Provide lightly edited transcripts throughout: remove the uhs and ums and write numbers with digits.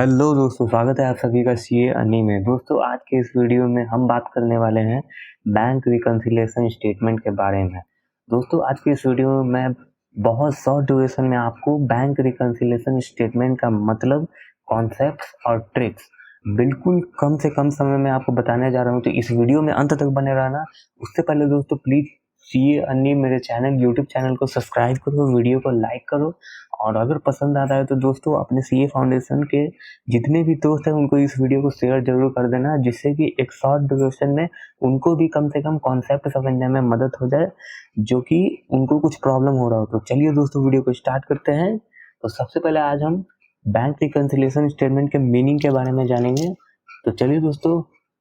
Hello दोस्तों, स्वागत है आप सभी का सीए अर्निंग में। दोस्तों, आज के इस वीडियो में हम बात करने वाले हैं बैंक रिकन्सिलिएशन स्टेटमेंट के बारे में। दोस्तों, आज की इस वीडियो में मैं बहुत शॉर्ट ड्यूरेशन में आपको बैंक रिकन्सिलिएशन स्टेटमेंट का मतलब, कॉन्सेप्ट्स और ट्रिक्स बिल्कुल कम से कम समय में आपको बताने जा रहा हूँ, तो इस वीडियो में अंत तक बने रहना। उससे पहले दोस्तों, प्लीज़ सीए अर्निंग मेरे यूट्यूब चैनल को सब्सक्राइब करो, वीडियो को लाइक करो, और अगर पसंद आता है तो दोस्तों अपने सीए फाउंडेशन के जितने भी दोस्त हैं उनको इस वीडियो को शेयर जरूर कर देना, जिससे कि एक शॉर्ट ड्यूरेशन में उनको भी कम से कम कॉन्सेप्ट समझने में मदद हो जाए, जो कि उनको कुछ प्रॉब्लम हो रहा हो। तो चलिए दोस्तों, वीडियो को स्टार्ट करते हैं। तो सबसे पहले आज हम बैंक रिकन्सिलिएशन स्टेटमेंट के मीनिंग के बारे में जानेंगे। तो चलिए दोस्तों,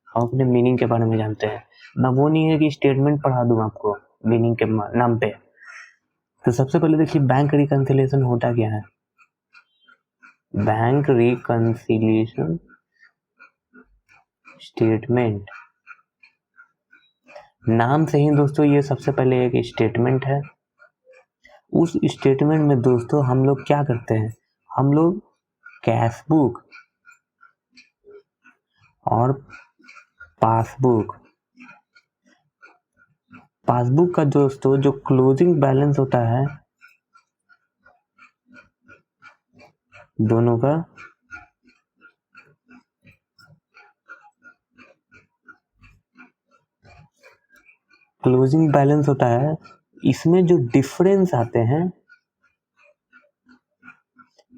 हम अपने मीनिंग के बारे में जानते हैं। ना वो नहीं है कि स्टेटमेंट पढ़ा दूं आपको मीनिंग के नाम पे। तो सबसे पहले देखिए, बैंक रिकन्सिलिएशन होता क्या है। बैंक रिकन्सिलिएशन स्टेटमेंट, नाम से ही दोस्तों ये सबसे पहले एक स्टेटमेंट है। उस स्टेटमेंट में दोस्तों हम लोग क्या करते हैं, हम लोग कैश बुक और पासबुक का दोस्तों जो क्लोजिंग बैलेंस होता है, दोनों का क्लोजिंग बैलेंस होता है, इसमें जो डिफरेंस आते हैं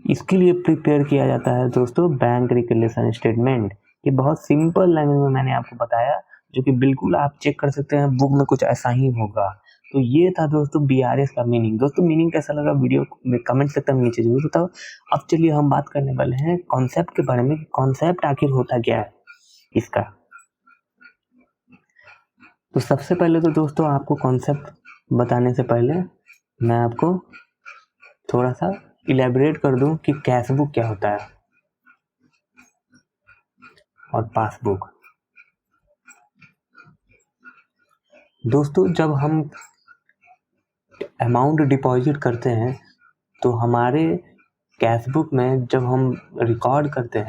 इसके लिए प्रिपेयर किया जाता है दोस्तों बैंक रिकन्सिलिएशन स्टेटमेंट। ये बहुत सिंपल लैंग्वेज में मैंने आपको बताया, जो कि बिल्कुल आप चेक कर सकते हैं, बुक में कुछ ऐसा ही होगा। तो ये था दोस्तों बीआरएस का मीनिंग। दोस्तों, मीनिंग कैसा लगा वीडियो में कमेंट सेक्शन में नीचे जरूर बताओ। अब चलिए हम बात करने वाले हैं कॉन्सेप्ट के बारे में। कॉन्सेप्ट आखिर होता क्या है इसका। तो सबसे पहले तो दोस्तों आपको कॉन्सेप्ट बताने से पहले मैं आपको थोड़ा सा इलेबोरेट कर दूं कि कैश बुक क्या होता है और पासबुक। दोस्तों, जब हम अमाउंट डिपॉजिट करते हैं तो हमारे कैश बुक में जब हम रिकॉर्ड करते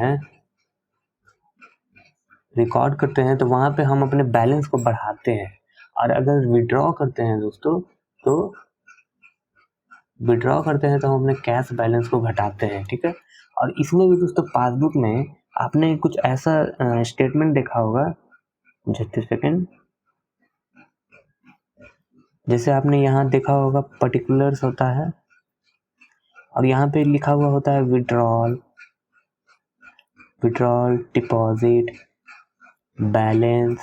हैं तो वहाँ पे हम अपने बैलेंस को बढ़ाते हैं, और अगर विड्रॉ करते हैं दोस्तों तो हम अपने कैश बैलेंस को घटाते हैं, ठीक है। और इसमें भी दोस्तों पासबुक में आपने कुछ ऐसा स्टेटमेंट देखा होगा, जस्ट सेकेंड, जैसे आपने यहाँ देखा होगा पर्टिकुलर्स होता है, और यहाँ पे लिखा हुआ होता है विड्रॉल, डिपॉजिट, बैलेंस।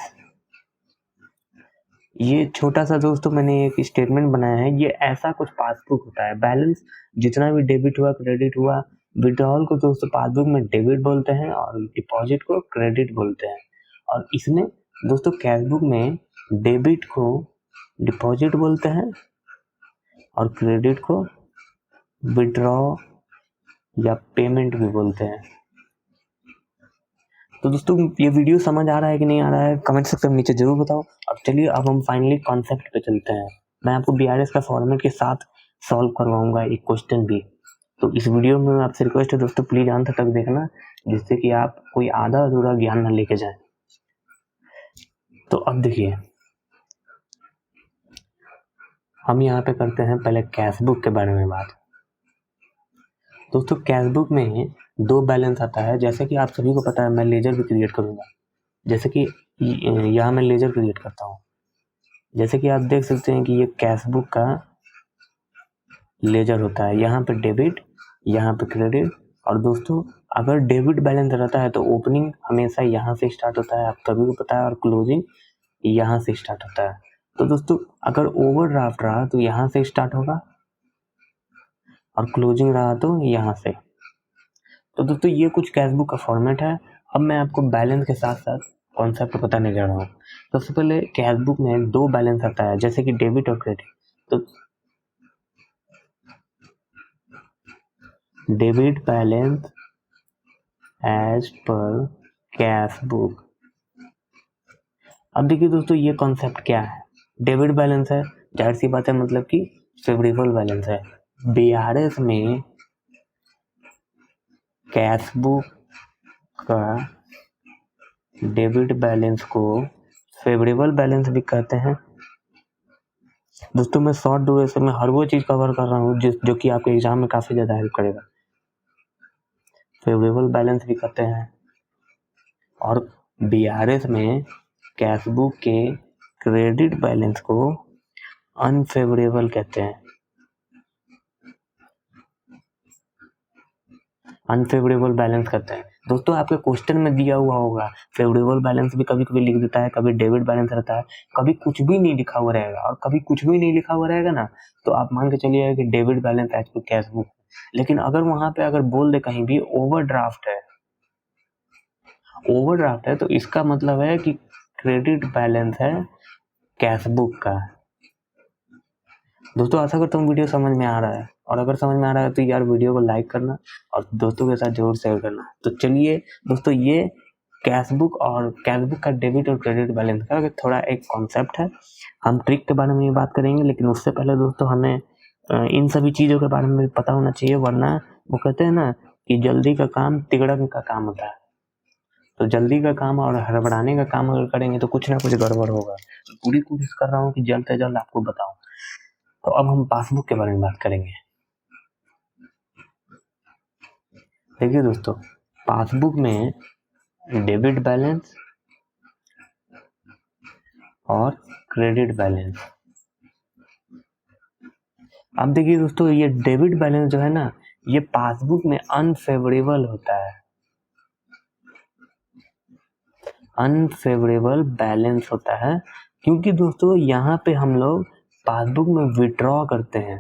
ये छोटा सा दोस्तों मैंने एक स्टेटमेंट बनाया है, ये ऐसा कुछ पासबुक होता है। बैलेंस जितना भी डेबिट हुआ, क्रेडिट हुआ, विड्रॉल को दोस्तों पासबुक में डेबिट बोलते हैं और डिपॉजिट को क्रेडिट बोलते हैं। और इसमें दोस्तों कैश बुक में डेबिट को डिपॉजिट बोलते हैं और क्रेडिट को विड्रॉ या पेमेंट भी बोलते हैं। तो दोस्तों, ये वीडियो समझ आ रहा है कि नहीं आ रहा है, कमेंट सेक्शन में नीचे जरूर बताओ। अब चलिए, अब हम फाइनली कॉन्सेप्ट पे चलते हैं। मैं आपको बीआरएस का फॉर्मेट के साथ सॉल्व करवाऊंगा एक क्वेश्चन भी। तो इस वीडियो में आपसे रिक्वेस्ट है दोस्तों, प्लीज अंत तक देखना, जिससे कि आप कोई आधा अधूरा ज्ञान न लेके जाए। तो अब देखिए, हम यहाँ पे करते हैं पहले कैश बुक के बारे में बात। दोस्तों, कैश बुक में दो बैलेंस आता है, जैसे कि आप सभी को पता है। मैं लेजर भी क्रिएट करूंगा, जैसे कि यहाँ मैं लेजर क्रिएट करता हूँ। जैसे कि आप देख सकते हैं कि ये कैश बुक का लेजर होता है, यहाँ पे डेबिट, यहाँ पे क्रेडिट। और दोस्तों, अगर डेबिट बैलेंस रहता है तो ओपनिंग हमेशा यहाँ से स्टार्ट होता है, आप सभी को पता है, और क्लोजिंग यहाँ से स्टार्ट होता है। तो दोस्तों, अगर ओवरड्राफ्ट रहा तो यहाँ से स्टार्ट होगा, और क्लोजिंग रहा तो यहाँ से। तो दोस्तों, ये कुछ कैश बुक का फॉर्मेट है। अब मैं आपको बैलेंस के साथ साथ कॉन्सेप्ट बताने जा रहा हूँ। सबसे पहले कैश बुक में दो बैलेंस आता है, जैसे कि डेबिट और क्रेडिट। तो debit balance as per cash book. अब देखिए दोस्तों, ये कॉन्सेप्ट क्या है। डेबिट बैलेंस है, जाहिर सी बात है, मतलब कि फेवरेबल बैलेंस है। बीआरएस में कैश बुक का डेबिट बैलेंस को फेवरेबल बैलेंस भी कहते हैं। दोस्तों मैं शॉर्ट ड्यूरेशन में हर वो चीज़ कवर कर रहा हूँ जो कि आपके एग्जाम में काफ़ी ज़्यादा हेल्प करेगा। फेवरेबल बैलेंस भी कहते हैं। और बीआरएस में कैशबुक के क्रेडिट बैलेंस को अनफेवरेबल कहते हैं। अनफेवरेबल बैलेंस कहते हैं। दोस्तों आपके क्वेश्चन में दिया हुआ होगा फेवरेबल बैलेंस भी कभी कभी लिख देता है, कभी डेबिट बैलेंस रहता है, कभी कुछ भी नहीं लिखा हुआ रहेगा। और कभी कुछ भी नहीं लिखा हुआ रहेगा ना, तो आप मान के चलिए कि debit balance as per cashbook. लेकिन अगर वहां पे अगर बोल दे कहीं भी ओवरड्राफ्ट है तो इसका मतलब है कि क्रेडिट बैलेंस है कैशबुक का। दोस्तों आशा करता हूँ वीडियो समझ में आ रहा है, और अगर समझ में आ रहा है तो यार वीडियो को लाइक करना और दोस्तों के साथ जरूर शेयर करना। तो चलिए दोस्तों, ये कैशबुक का डेबिट और क्रेडिट बैलेंस का थोड़ा एक कॉन्सेप्ट है। हम ट्रिक के बारे में बात करेंगे, लेकिन उससे पहले दोस्तों हमें इन सभी चीज़ों के बारे में पता होना चाहिए, वरना वो कहते हैं ना कि जल्दी का काम तिगड़न का काम होता है। तो जल्दी का काम और हड़बड़ाने का काम अगर करेंगे तो कुछ ना कुछ गड़बड़ होगा। तो पूरी कोशिश कर रहा हूँ कि जल्द से जल्द आपको बताऊं। तो अब हम पासबुक के बारे में बात करेंगे। देखिए दोस्तों, पासबुक में डेबिट बैलेंस और क्रेडिट बैलेंस। अब देखिए दोस्तों, ये डेबिट बैलेंस जो है ना, ये पासबुक में अनफेवरेबल होता है। अनफेवरेबल बैलेंस होता है क्योंकि दोस्तों यहाँ पे हम लोग पासबुक में विड्रॉ करते हैं,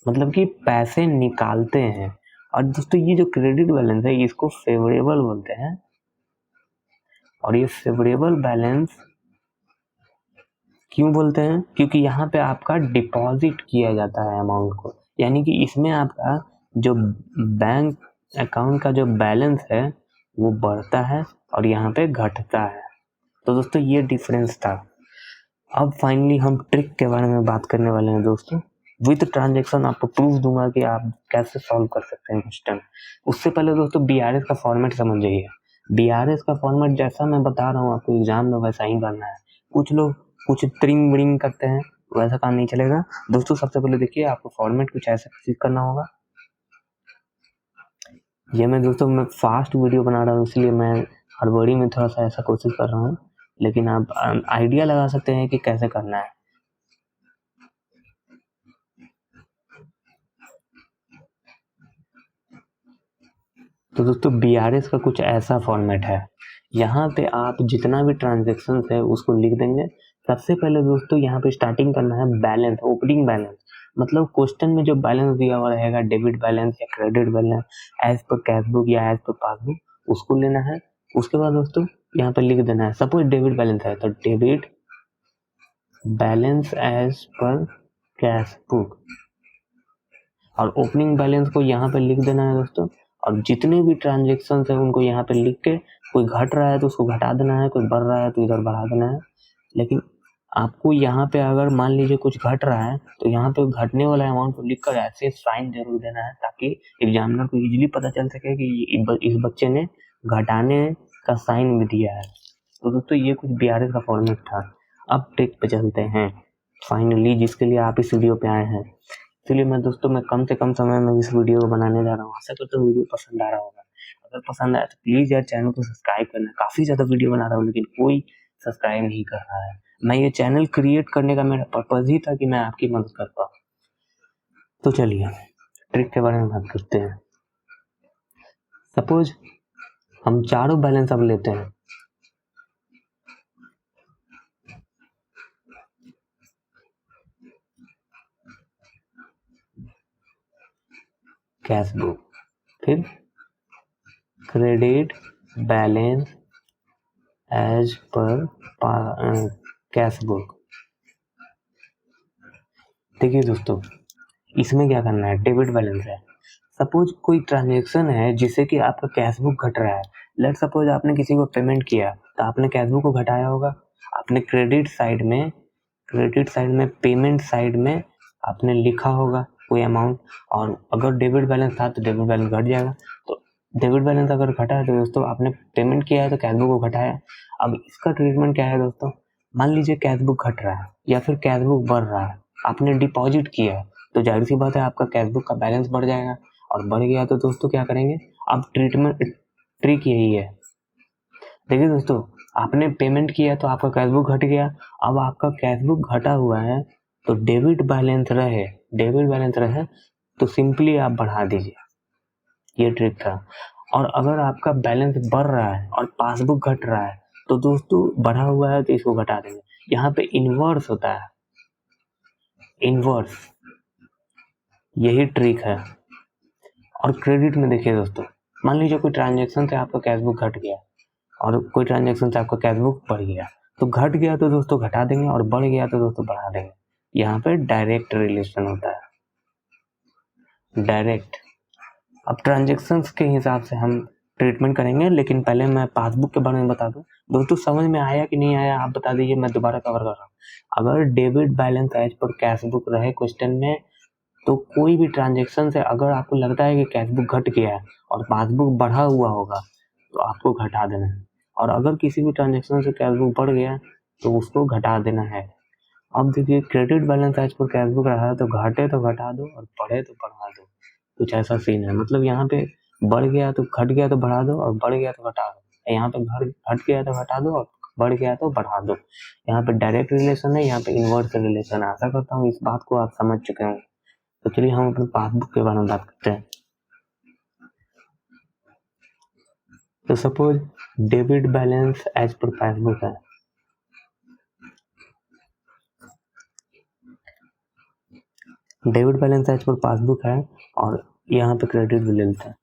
मतलब कि पैसे निकालते हैं। और दोस्तों ये जो क्रेडिट बैलेंस है इसको फेवरेबल बोलते हैं। और ये फेवरेबल बैलेंस क्यों बोलते हैं? क्योंकि यहाँ पे आपका डिपॉजिट किया जाता है अमाउंट को, यानी कि इसमें आपका जो बैंक अकाउंट का जो बैलेंस है वो बढ़ता है और यहाँ पे घटता है। तो दोस्तों ये डिफरेंस था। अब फाइनली हम ट्रिक के बारे में बात करने वाले हैं दोस्तों। विद ट्रांजेक्शन आपको प्रूफ दूंगा कि आप कैसे सॉल्व कर सकते हैं क्वेश्चन। उससे पहले दोस्तों बीआरएस का फॉर्मेट समझ जाइए। बीआरएस का फॉर्मेट जैसा मैं बता रहा हूँ आपको एग्जाम में वैसा ही करना है। कुछ लोग कुछ त्रिंग ब्रिंग करते हैं, वैसा काम नहीं चलेगा दोस्तों। सबसे पहले देखिए, आपको फॉर्मेट कुछ ऐसा चीज करना होगा। ये मैं दोस्तों मैं फास्ट वीडियो बना रहा हूँ, इसलिए मैं हड़बड़ी में थोड़ा सा ऐसा कोशिश कर रहा हूँ, लेकिन आप आइडिया लगा सकते हैं कि कैसे करना है। तो दोस्तों बीआरएस का कुछ ऐसा फॉर्मेट है। यहाँ पे आप जितना भी ट्रांजेक्शन है उसको लिख देंगे। सबसे पहले दोस्तों यहाँ पे स्टार्टिंग करना है बैलेंस, ओपनिंग बैलेंस। मतलब क्वेश्चन में जो बैलेंस दिया हुआ रहेगा, डेबिट बैलेंस या credit balance as per cashbook या एज पर पासबुक, उसको लेना है। उसके बाद दोस्तों यहाँ पे लिख देना है, सपोज डेबिट बैलेंस है तो debit balance as per cashbook, और ओपनिंग बैलेंस को यहाँ पे लिख देना है दोस्तों। और जितने भी ट्रांजेक्शन है उनको यहाँ पे लिख के, कोई घट रहा है तो उसको घटा देना है, कोई बढ़ रहा है तो इधर बढ़ा देना है। लेकिन आपको यहाँ पे अगर मान लीजिए कुछ घट रहा है तो यहाँ पे घटने वाला अमाउंट को लिखकर ऐसे साइन जरूर देना है, ताकि एग्जामिनर को इजीली पता चल सके कि इस बच्चे ने घटाने का साइन भी दिया है। तो दोस्तों ये कुछ बीआरएस का फॉर्मेट था। अब ट्रिक पे चलते हैं फाइनली, जिसके लिए आप इस वीडियो पे आए हैं। इसलिए मैं कम से कम समय में इस वीडियो को बनाने जा रहा हूँ। आशा करता हूँ वीडियो पसंद आ रहा होगा। अगर पसंद आया तो प्लीज़ यार चैनल को सब्सक्राइब करना। काफ़ी ज़्यादा वीडियो बना रहा हूँ लेकिन कोई सब्सक्राइब नहीं कर रहा है। मैं ये चैनल क्रिएट करने का मेरा पर्पज़ ही था कि मैं आपकी मदद कर पाऊँ। तो चलिए ट्रिक के बारे में बात करते हैं। सपोज हम चारों बैलेंस अब लेते हैं। कैशबुक, फिर credit balance as per cashbook. देखिए दोस्तों, इसमें क्या करना है, डेबिट बैलेंस है। सपोज कोई ट्रांजेक्शन है जिससे कि आपका कैशबुक घट रहा है। लेट सपोज आपने किसी को पेमेंट किया तो आपने कैशबुक को घटाया होगा। आपने क्रेडिट साइड में पेमेंट साइड में आपने लिखा होगा कोई अमाउंट, और अगर डेबिट बैलेंस था तो डेबिट बैलेंस घट जाएगा। तो डेबिट बैलेंस अगर घटा है तो दोस्तों आपने पेमेंट किया है तो कैशबुक को घटाया। अब इसका ट्रीटमेंट क्या है दोस्तों, मान लीजिए कैशबुक घट रहा है या फिर कैशबुक बढ़ रहा है, आपने डिपॉजिट किया है तो जाहिर सी बात है आपका कैशबुक का बैलेंस बढ़ जाएगा, और बढ़ गया तो दोस्तों क्या करेंगे, अब ट्रिक यही है। देखिए दोस्तों, आपने पेमेंट किया तो आपका कैशबुक घट गया, अब आपका कैशबुक घटा हुआ है तो डेबिट बैलेंस रहे तो सिंपली आप बढ़ा दीजिए, ये ट्रिक था। और अगर आपका बैलेंस बढ़ रहा है और पासबुक घट रहा है तो दोस्तों बढ़ा हुआ है तो इसको घटा देंगे। यहाँ पे इन्वर्स होता है, इन्वर्स, यही ट्रिक है। और क्रेडिट में देखिए दोस्तों, मान लीजिए कोई ट्रांजेक्शन से आपका कैशबुक घट गया और कोई ट्रांजेक्शन से आपका कैशबुक बढ़ गया, तो घट गया तो दोस्तों घटा देंगे और बढ़ गया तो दोस्तों बढ़ा देंगे। यहाँ पे डायरेक्ट रिलेशन होता है, डायरेक्ट। अब ट्रांजेक्शन्स के हिसाब से हम ट्रीटमेंट करेंगे, लेकिन पहले मैं पासबुक के बारे में बता दूं। दोस्तों समझ में आया कि नहीं आया आप बता दीजिए, मैं दोबारा कवर कर रहा हूँ। अगर debit balance as per cashbook रहे क्वेश्चन में, तो कोई भी ट्रांजेक्शन से अगर आपको लगता है कि कैशबुक घट गया है और पासबुक बढ़ा हुआ होगा तो आपको घटा देना है, और अगर किसी भी ट्रांजेक्शन से कैशबुक बढ़ गया तो उसको घटा देना है। अब देखिए, credit balance as per cashbook रहा है तो घटे तो घटा दो और बढ़े तो बढ़ा दो, कुछ ऐसा सीन है। मतलब यहाँ पे बढ़ गया तो घट गया तो बढ़ा दो और बढ़ गया तो घटा दो, यहाँ पे घट गया तो घटा दो और बढ़ गया तो बढ़ा दो। यहाँ पे डायरेक्ट रिलेशन है, यहाँ पे इनवर्स रिलेशन है। आशा करता हूँ इस बात को आप समझ चुके हों। तो चलिए हम अपने पासबुक के बारे में बात करते हैं। तो suppose debit balance as per passbook है, debit balance as per passbook है और यहाँ पे क्रेडिट बैलेंस है।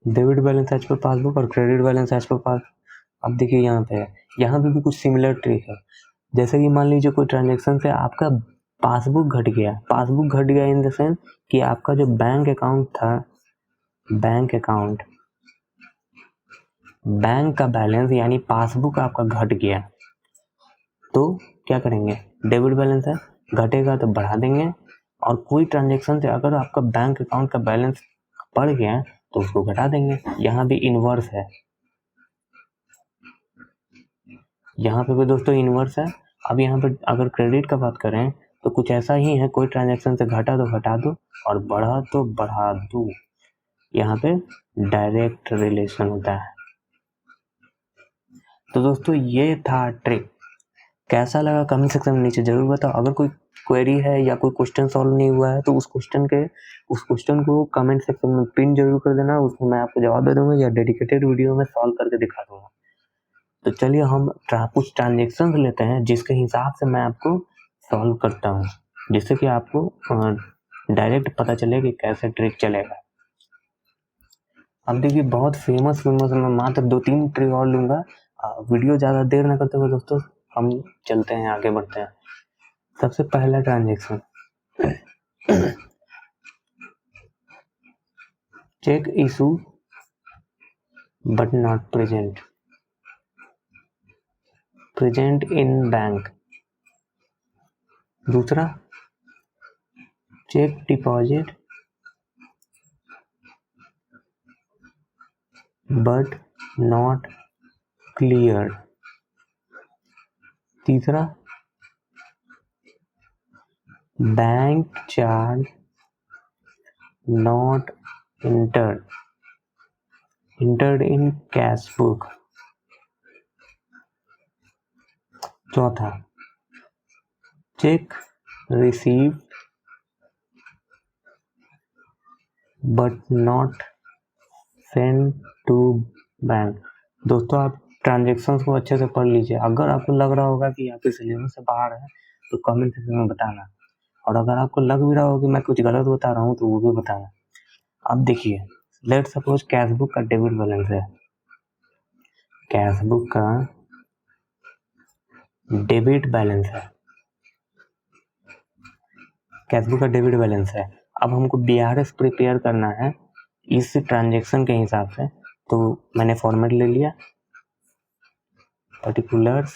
Debit balance as per passbook और credit balance as per pass. अब देखिए यहाँ पे है, यहाँ पे भी कुछ सिमिलर ट्रिक है। जैसे कि मान लीजिए कोई ट्रांजेक्शन से आपका पासबुक घट गया इन द सेंस कि आपका जो बैंक अकाउंट था, बैंक का बैलेंस यानी पासबुक आपका घट गया, तो क्या करेंगे, डेबिट बैलेंस है, घटेगा तो बढ़ा देंगे। और कोई ट्रांजेक्शन से अगर आपका बैंक अकाउंट का बैलेंस बढ़ गया तो उसको घटा देंगे। यहाँ भी इनवर्स है, यहाँ पे भी दोस्तों इनवर्स है। अब यहाँ पे अगर क्रेडिट का बात करें तो कुछ ऐसा ही है, कोई ट्रांजेक्शन से घटा तो घटा दो और बढ़ा तो बढ़ा दो। यहाँ पे डायरेक्ट रिलेशन होता है। तो दोस्तों ये था ट्रिक। कैसा लगा कमेंट सेक्शन में नीचे जरूर बताओ। अगर कोई क्वेरी है या कोई क्वेश्चन सॉल्व नहीं हुआ है तो उस क्वेश्चन को कमेंट सेक्शन में पिन जरूर कर देना, उसमें मैं आपको जवाब दे दूंगा या डेडिकेटेड वीडियो में सॉल्व करके दिखा दूंगा। तो चलिए हम कुछ ट्रांजेक्शन लेते हैं जिसके हिसाब से मैं आपको सॉल्व करता हूँ, जिससे कि आपको डायरेक्ट पता चले कि कैसे ट्रिक चलेगा। अब देखिए बहुत फेमस मैं मात्र 2-3 ट्रिक और लूंगा। वीडियो ज़्यादा देर ना करते हुए दोस्तों हम चलते हैं, आगे बढ़ते हैं। सबसे पहला transaction, cheque issue but not present in bank. दूसरा, cheque deposit but not clear. तीसरा, bank charge not entered in cash book. चौथा, cheque receive but not send to bank. दोस्तों आप ट्रांजेक्शन्स को अच्छे से पढ़ लीजिए। अगर आपको लग रहा होगा कि आपके सिलेबस से बाहर है तो कमेंट सेक्शन में बताना, और अगर आपको लग भी रहा हो कि मैं कुछ गलत बता रहा हूँ तो वो भी बताना। अब देखिए, लेट सपोज कैशबुक का डेबिट बैलेंस है, कैशबुक का डेबिट बैलेंस है, कैशबुक का डेबिट बैलेंस है। अब हमको BRS प्रिपेयर करना है इस ट्रांजेक्शन के हिसाब से। तो मैंने फॉर्मेट ले लिया, पर्टिकुलर्स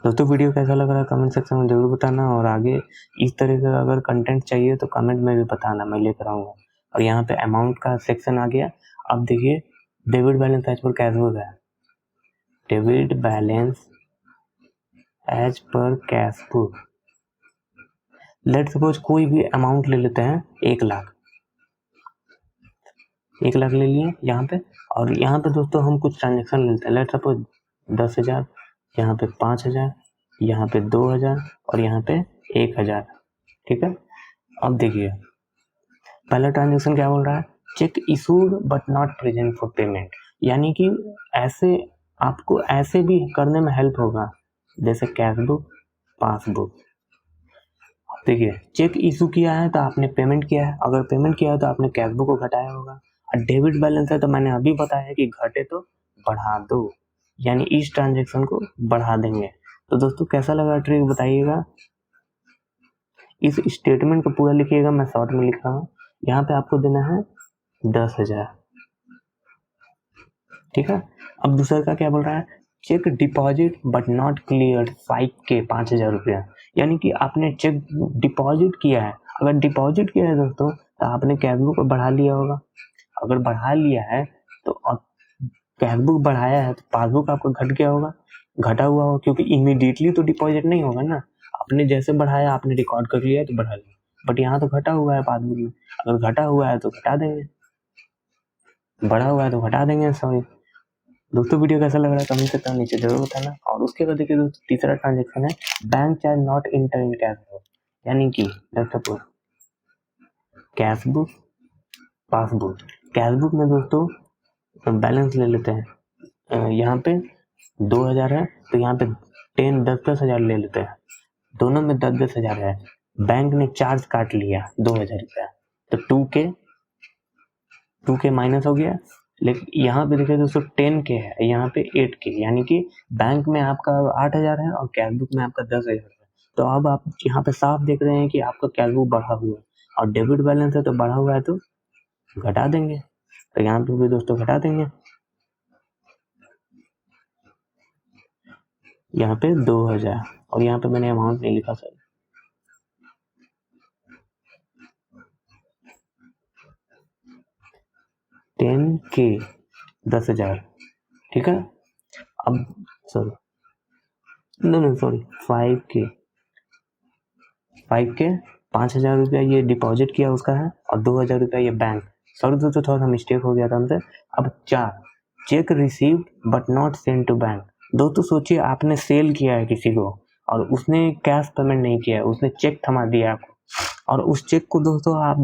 दोस्तों वीडियो कैसा लग रहा है कमेंट सेक्शन में जरूर बताना, और आगे इस तरह का अगर कंटेंट चाहिए तो कमेंट में भी बताना, मैं लेकर आऊँगा। और यहाँ पे अमाउंट का सेक्शन आ गया। अब देखिए debit balance as per cashbook है, debit balance as per cashbook. Let suppose कोई भी अमाउंट ले लेते हैं, 1 लाख, 1 लाख ले लिए यहाँ पे। और यहाँ पे दोस्तों हम कुछ ट्रांजेक्शन लेते हैं, लेट सपोज 10,000, यहाँ पे 5,000, यहाँ पे 2,000 और यहाँ पे 1,000। ठीक है, अब देखिए पहला ट्रांजेक्शन क्या बोल रहा है, check issued but not present for payment. यानी कि ऐसे आपको ऐसे भी करने में हेल्प होगा, जैसे कैशबुक, पासबुक। देखिए चेक इशू किया है तो आपने पेमेंट किया है, अगर पेमेंट किया है तो आपने कैशबुक को घटाया होगा। और डेबिट बैलेंस है तो मैंने अभी बताया कि घटे तो बढ़ा दो, यानी इस ट्रांजेक्शन को बढ़ा देंगे। तो दोस्तों कैसा लगा ट्रिक बताइएगा। इस स्टेटमेंट को पूरा लिखिएगा, मैं शॉर्ट में लिख रहा हूँ। यहाँ पे आपको देना है 10,000। ठीक है, अब दूसरा का क्या बोल रहा है, cheque deposit but not clear 5K, 5,000 रुपया। यानी कि आपने चेक डिपॉजिट किया है, अगर डिपॉजिट किया है दोस्तों तो आपने कैशबुक को बढ़ा लिया होगा। अगर बढ़ा लिया है तो कैशबुक बढ़ाया है तो पासबुक आपका घट गया होगा, घटा हुआ होगा, क्योंकि इमीडिएटली तो डिपॉजिट नहीं होगा ना। आपने जैसे बढ़ाया आपने रिकॉर्ड कर लिया तो बढ़ा लिया, बट यहाँ तो घटा हुआ है पासबुक में। अगर घटा हुआ है तो घटा देंगे, बढ़ा हुआ है तो घटा देंगे, सॉरी। दोस्तों वीडियो कैसा लग रहा है कमेंट सेक्शन में नीचे जरूर बताना। और उसके बाद देखिए दोस्तों तीसरा ट्रांजेक्शन है, bank charge not inter in cashbook. यानी कि कैशबुक, पासबुक। कैशबुक में दोस्तों बैलेंस ले लेते हैं, यहाँ पे 2,000 है तो यहाँ पे 10,000 ले लेते हैं, दोनों में 10,000 है। बैंक ने चार्ज काट लिया 2,000 रुपया, तो 2K माइनस हो गया। लेकिन यहाँ पे देखिए दोस्तों 10K है, यहाँ पे 8K, यानी कि बैंक में आपका 8,000 है और कैशबुक में आपका 10,000 है। तो अब आप यहाँ पे साफ देख रहे हैं कि आपका कैशबुक बढ़ा हुआ है, और डेबिट बैलेंस है तो बढ़ा हुआ है तो घटा देंगे। तो यहाँ पे भी दोस्तों घटा देंगे, यहाँ पे 2,000, और यहाँ पे मैंने अमाउंट नहीं लिखा सर, के 10,000। ठीक है, अब सॉरी, नहीं सॉरी, 5K 5,000 रुपया ये डिपॉजिट किया उसका है, और 2,000 रुपया ये बैंक। सॉरी दोस्तों थोड़ा सा मिस्टेक हो गया था हमसे। अब 4, cheque received but not send to bank. दोस्तों सोचिए आपने सेल किया है किसी को और उसने कैश पेमेंट नहीं किया है, उसने चेक थमा दिया आपको, और उस चेक को दोस्तों आप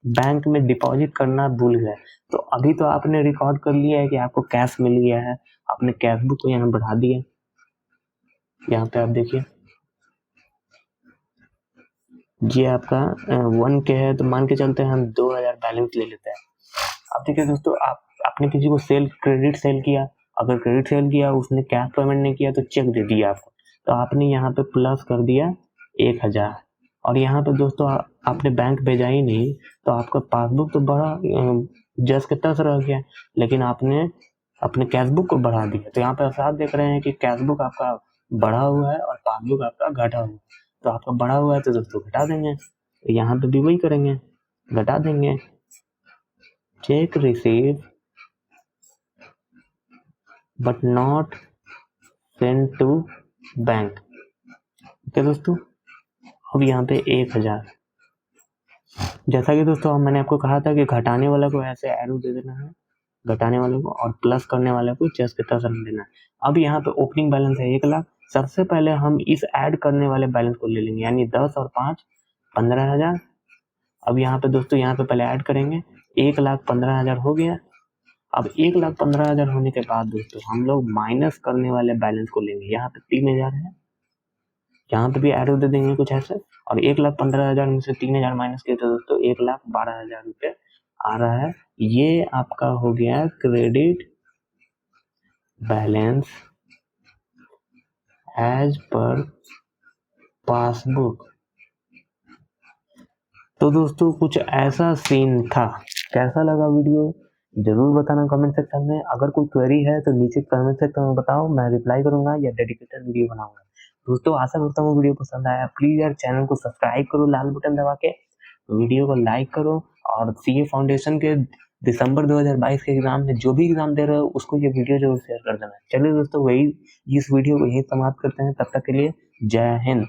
बैंक में डिपॉजिट करना भूल गए। तो अभी तो आपने रिकॉर्ड कर लिया है कि आपको कैश मिल गया है, आपने कैशबुक को यहाँ बढ़ा दिया। यहाँ पे आप देखिए ये आपका 1K है, तो मान के चलते हैं हम 2,000 बैलेंस ले लेते हैं। अब देखिए दोस्तों आपने किसी को क्रेडिट सेल किया, अगर क्रेडिट सेल किया उसने कैश पेमेंट नहीं किया तो चेक दे दिया आपको, तो आपने यहाँ पे प्लस कर दिया 1,000। और यहाँ पे दोस्तों आपने बैंक भेजा ही नहीं, तो आपका पासबुक तो बड़ा जस के तस रह गया, लेकिन आपने अपने कैशबुक को बढ़ा दिया। तो यहाँ पे साफ देख रहे हैं कि कैशबुक आपका बढ़ा हुआ है और पासबुक आपका घटा हुआ है। तो आपका बढ़ा हुआ है तो दोस्तों घटा देंगे, तो यहाँ पे भी वही करेंगे, घटा देंगे। Cheque receive but not send to bank. Okay दोस्तों, अब यहाँ पे 1,000, जैसा कि दोस्तों मैंने आपको कहा था कि घटाने वाला को ऐसे एरो दे देना है, घटाने वाले को, और प्लस करने वाले को जस्ट के तस रख देना है। अब यहाँ पे ओपनिंग बैलेंस है 1,00,000। सबसे पहले हम इस ऐड करने वाले बैलेंस को ले लेंगे, यानी 10 और 5 15,000। अब यहाँ पे दोस्तों यहाँ पे पहले ऐड करेंगे, 1,15,000 हो गया। अब 1,15,000 होने के बाद दोस्तों हम लोग माइनस करने वाले बैलेंस को लेंगे, यहाँ पे 3,000 है, यहाँ पे भी एरो दे देंगे कुछ ऐसे, और 1,15,000 में से 3,000 माइनस किए तो दोस्तों 1,12,000 रुपये आ रहा है। ये आपका हो गया credit balance as per passbook. तो दोस्तों कुछ ऐसा सीन था, कैसा लगा वीडियो ज़रूर बताना कमेंट सेक्शन में। अगर कोई क्वेरी है तो नीचे कमेंट सेक्शन में बताओ, मैं रिप्लाई करूँगा या डेडिकेटेड वीडियो बनाऊँगा। दोस्तों आशा करता हूँ वीडियो पसंद आया। प्लीज़ यार चैनल को सब्सक्राइब करो लाल बटन दबा के, वीडियो को लाइक करो और सीए फाउंडेशन के दिसंबर 2022 के एग्ज़ाम में जो भी एग्ज़ाम दे रहे हो उसको ये वीडियो ज़रूर शेयर कर देना। चलिए दोस्तों इस वीडियो को यहीं समाप्त करते हैं। तब तक के लिए जय हिंद।